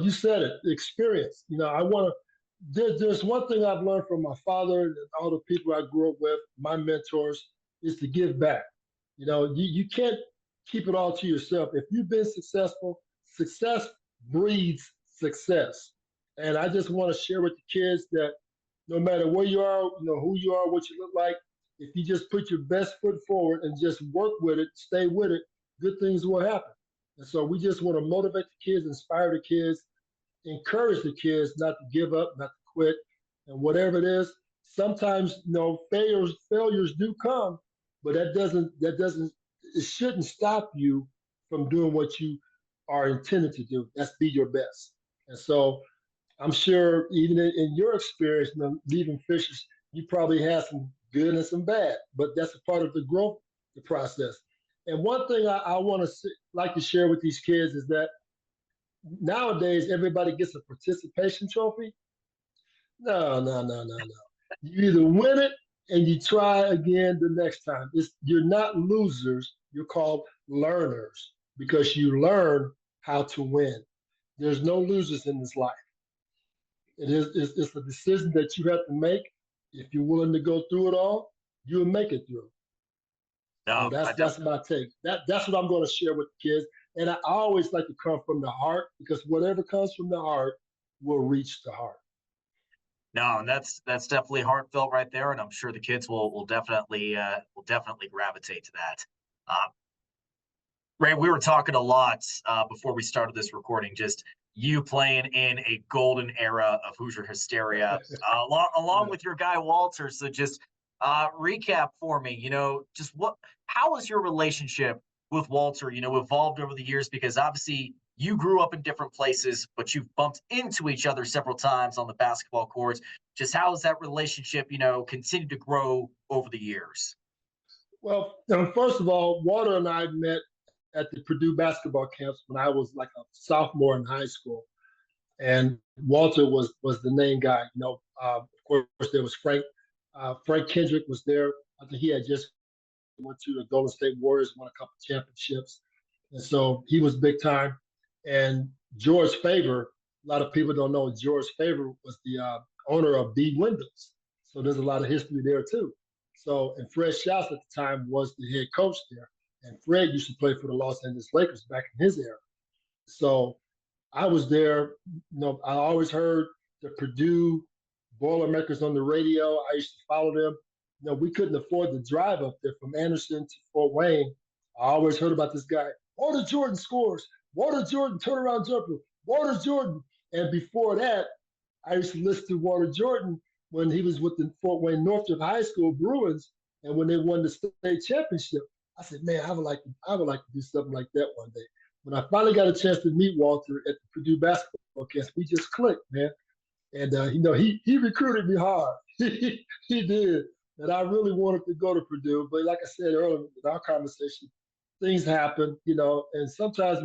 you said it, experience. I want to. There's one thing I've learned from my father and all the people I grew up with, my mentors, is to give back. You can't keep it all to yourself. If you've been successful, success breeds success. And I just want to share with the kids that no matter where you are, who you are, what you look like, if you just put your best foot forward and just work with it, stay with it, good things will happen. And so we just want to motivate the kids, inspire the kids, encourage the kids not to give up, not to quit, and whatever it is. Sometimes failures do come, but that doesn't it shouldn't stop you from doing what you are intended to do. That's be your best. And so I'm sure even in your experience, leaving Fishers, you probably had some good and some bad, but that's a part of the growth, the process. And one thing I want to like to share with these kids is that nowadays everybody gets a participation trophy. No, no, no, no, no. You either win it and you try again the next time. You're not losers. You're called learners because you learn how to win. There's no losers in this life. It's a decision that you have to make. If you're willing to go through it all, you'll make it through. So No, I that's definitely. my take. That's what I'm going to share with the kids. And I always like to come from the heart because whatever comes from the heart will reach the heart. No, and that's definitely heartfelt right there, and I'm sure the kids will definitely gravitate to that. Uh, Ray, we were talking a lot before we started this recording, just you playing in a golden era of Hoosier hysteria, along Yeah. with your guy Walter. So just recap for me, just how has your relationship with Walter, evolved over the years? Because obviously you grew up in different places, but you've bumped into each other several times on the basketball courts. Just how has that relationship, continued to grow over the years? Well, first of all, Walter and I met at the Purdue basketball camps when I was like a sophomore in high school, and Walter was the main guy. Of course, there was Frank. Frank Kendrick was there. I think he had just went to the Golden State Warriors, won a couple championships, and so he was big time. And George Faber, a lot of people don't know George Faber was the owner of B Windows, so there's a lot of history there too. So, and Fred Schaus at the time was the head coach there, and Fred used to play for the Los Angeles Lakers back in his era. So I was there. I always heard the Purdue Boilermakers on the radio. I used to follow them. We couldn't afford the drive up there from Anderson to Fort Wayne. I always heard about this guy. Walter Jordan scores. Walter Jordan turnaround jumper. Walter Jordan. And before that, I used to listen to Walter Jordan when he was with the Fort Wayne Northrop High School Bruins, and when they won the state championship. I said, man, I would like to do something like that one day. When I finally got a chance to meet Walter at the Purdue basketball camp, we just clicked, man. And he recruited me hard. He did, and I really wanted to go to Purdue. But like I said earlier in our conversation, things happen, and sometimes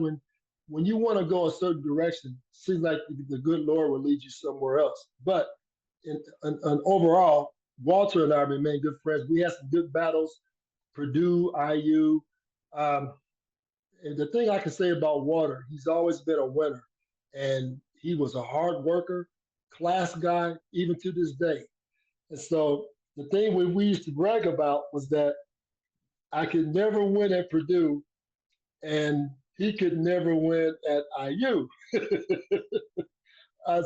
when you want to go a certain direction, it seems like the good Lord will lead you somewhere else. But overall, Walter and I remain good friends. We had some good battles, Purdue, IU. Um, and the thing I can say about Walter, he's always been a winner, and he was a hard worker, class guy, even to this day. And so the thing we used to brag about was that I could never win at Purdue, and he could never win at IU.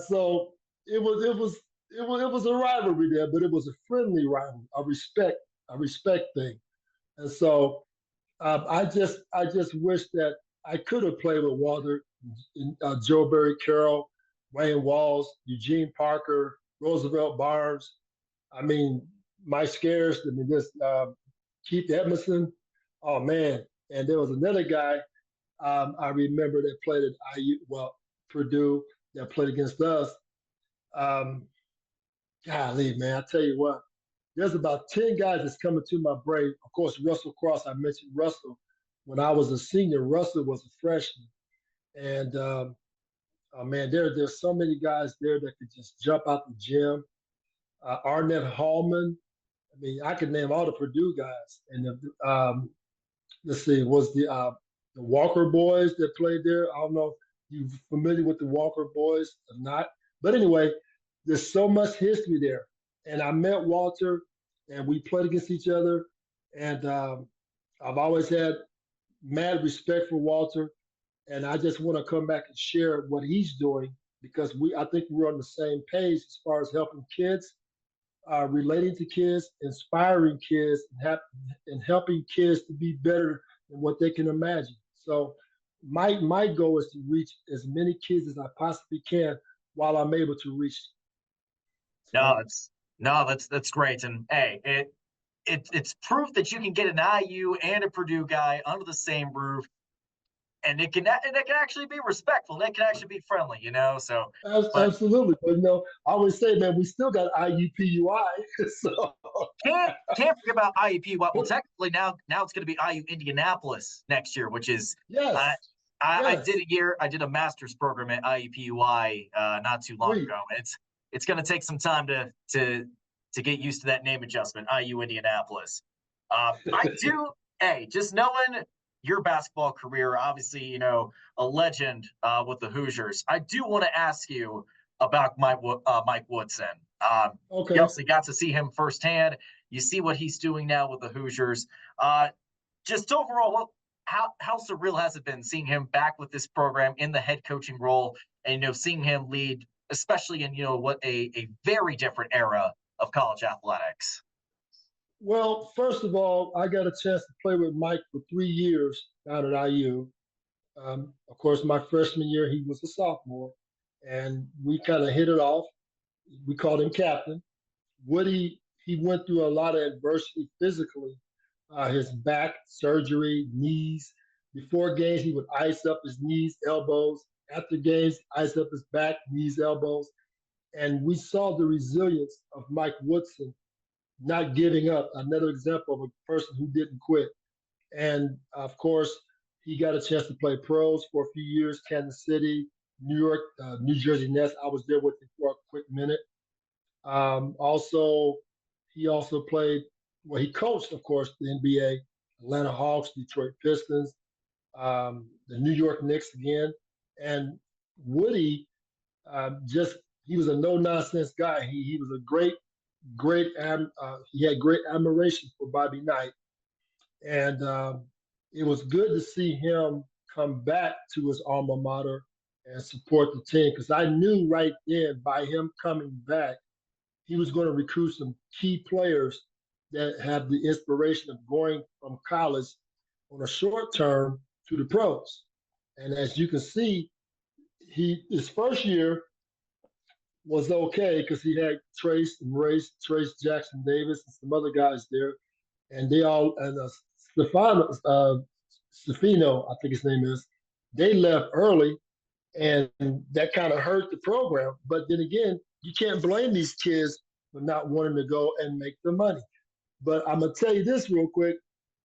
So it was a rivalry there, but it was a friendly rivalry, a respect thing. And so I just wish that I could have played with Walter, Joe Barry Carroll, Wayne Walls, Eugene Parker, Roosevelt Barnes. I mean, Mike Scares. I mean, this Keith Edmondson. Oh man! And there was another guy I remember that played at Purdue that played against us. Um, Golly, man, I tell you what, there's about 10 guys that's coming to my brain. Of course, Russell Cross, I mentioned Russell. When I was a senior, Russell was a freshman. And oh man, there's so many guys there that could just jump out the gym. Arnett Hallman. I mean, I could name all the Purdue guys. And let's see, was the Walker boys that played there? I don't know. you familiar with the Walker boys or not? But anyway, there's so much history there. And I met Walter, and we played against each other. And I've always had mad respect for Walter, and I just want to come back and share what he's doing because I think we're on the same page as far as helping kids, relating to kids, inspiring kids, and helping kids to be better than what they can imagine. So my goal is to reach as many kids as I possibly can while I'm able to reach. No, So it's no, that's great. And hey, it's proof that you can get an IU and a Purdue guy under the same roof, and it can actually be respectful. And it can actually be friendly, you know. So, but absolutely, but I always say, man, we still got IUPUI. So can't forget about IUP. Well, technically now it's going to be IU Indianapolis next year, which is yes, I I yes, did a year. I did a master's program at IUPUI not too long sweet. ago, and it's going to take some time to get used to that name adjustment. IU Indianapolis. I do. Hey, just knowing your basketball career, obviously, a legend with the Hoosiers. I do want to ask you about Mike Woodson. You Okay. obviously got to see him firsthand. You see what he's doing now with the Hoosiers. Uh, just overall, how surreal has it been seeing him back with this program in the head coaching role, and seeing him lead, especially in what a very different era of college athletics. Well, first of all, I got a chance to play with Mike for 3 years down at IU. Of course, my freshman year, he was a sophomore, and we kind of hit it off. We called him captain. Woody, he went through a lot of adversity physically, his back surgery, knees. Before games, he would ice up his knees, elbows. After games, ice up his back, knees, elbows. And we saw the resilience of Mike Woodson not giving up. Another example of a person who didn't quit. And of course, he got a chance to play pros for a few years, Kansas City, New York, New Jersey Nets. I was there with him for a quick minute. Also, he also played, well, he coached, of course, the NBA, Atlanta Hawks, Detroit Pistons, the New York Knicks again. And Woody, just, he was a no nonsense guy. He was a he had great admiration for Bobby Knight. And it was good to see him come back to his alma mater and support the team because I knew right then by him coming back, he was going to recruit some key players that have the inspiration of going from college on a short term to the pros. And as you can see, his first year was okay because he had Trace Jackson Davis, and some other guys there, and they all and Stefano, I think his name is. They left early, and that kind of hurt the program. But then again, you can't blame these kids for not wanting to go and make the money. But I'm gonna tell you this real quick: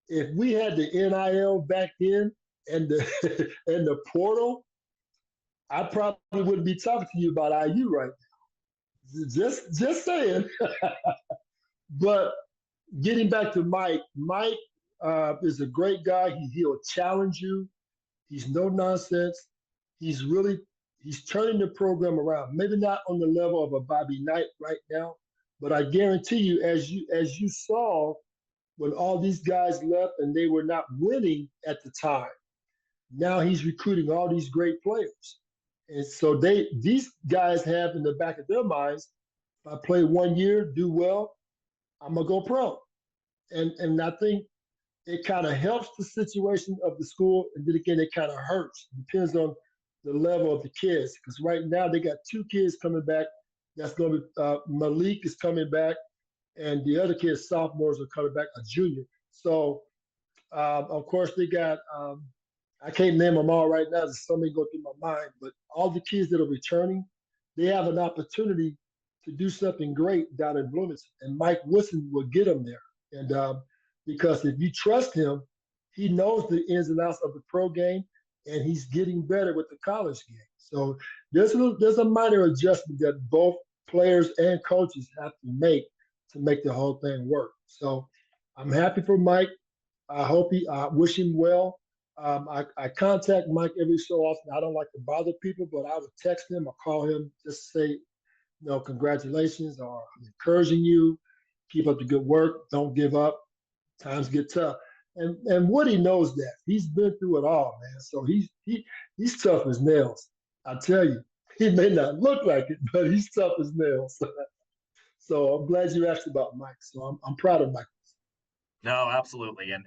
if we had the NIL back then and the and the portal, I probably wouldn't be talking to you about IU right now. Just saying. But getting back to Mike is a great guy. He'll challenge you. He's no nonsense. He's really he's turning the program around. Maybe not on the level of a Bobby Knight right now, but I guarantee you, as you saw when all these guys left and they were not winning at the time, now he's recruiting all these great players. And so these guys have in the back of their minds, if I play 1 year, do well, I'm gonna go pro. And I think it kind of helps the situation of the school, and then again, it kind of hurts. It depends on the level of the kids, because right now they got two kids coming back. That's going to be Malik is coming back, and the other kids, sophomores, are coming back, a junior. So, of course, they got. I can't name them all right now. There's so many go through my mind, but all the kids that are returning, they have an opportunity to do something great down in Bloomington, and Mike Woodson will get them there. And because if you trust him, he knows the ins and outs of the pro game, and he's getting better with the college game. So there's a minor adjustment that both players and coaches have to make the whole thing work. So I'm happy for Mike. I wish him well. I contact Mike every so often. I don't like to bother people, but I would text him or call him just to say, congratulations, or I'm encouraging you. Keep up the good work. Don't give up. Times get tough. And Woody knows that. He's been through it all, man. So he's tough as nails. I tell you, he may not look like it, but he's tough as nails. So I'm glad you asked about Mike. So I'm proud of Mike. No, absolutely, and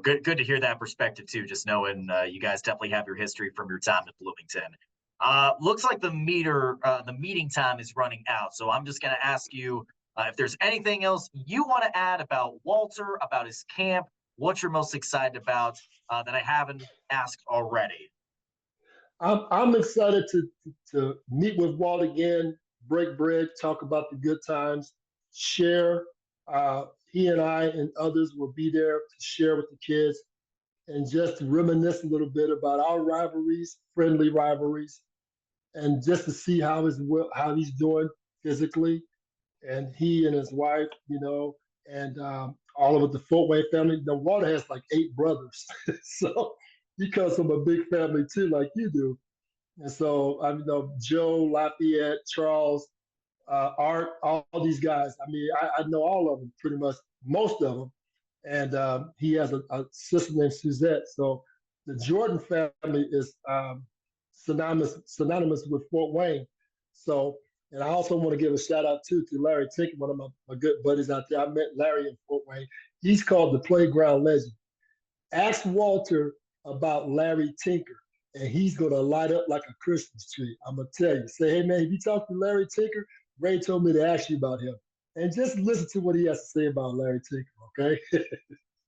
good to hear that perspective too. Just knowing you guys definitely have your history from your time at Bloomington. Looks like the meeting time is running out. So I'm just going to ask you if there's anything else you want to add about Walter, about his camp, what you're most excited about that I haven't asked already. I'm excited to meet with Walt again, break bread, talk about the good times, share. He and I and others will be there to share with the kids and just to reminisce a little bit about our rivalries, friendly rivalries, and just to see how he's doing physically, and he and his wife, and all of the Fortway family. The Walt has like 8 brothers, so he comes from a big family too, like you do. And so I know Joe, Lafayette, Charles, Art, all these guys. I mean, I know all of them pretty much, most of them. And he has a sister named Suzette. So the Jordan family is synonymous with Fort Wayne. So, and I also want to give a shout out too to Larry Tinker, one of my good buddies out there. I met Larry in Fort Wayne. He's called the playground legend. Ask Walter about Larry Tinker, and he's gonna light up like a Christmas tree. I'm gonna tell you. Say, hey man, if you talk to Larry Tinker, Ray told me to ask you about him, and just listen to what he has to say about Larry Tinker. Okay.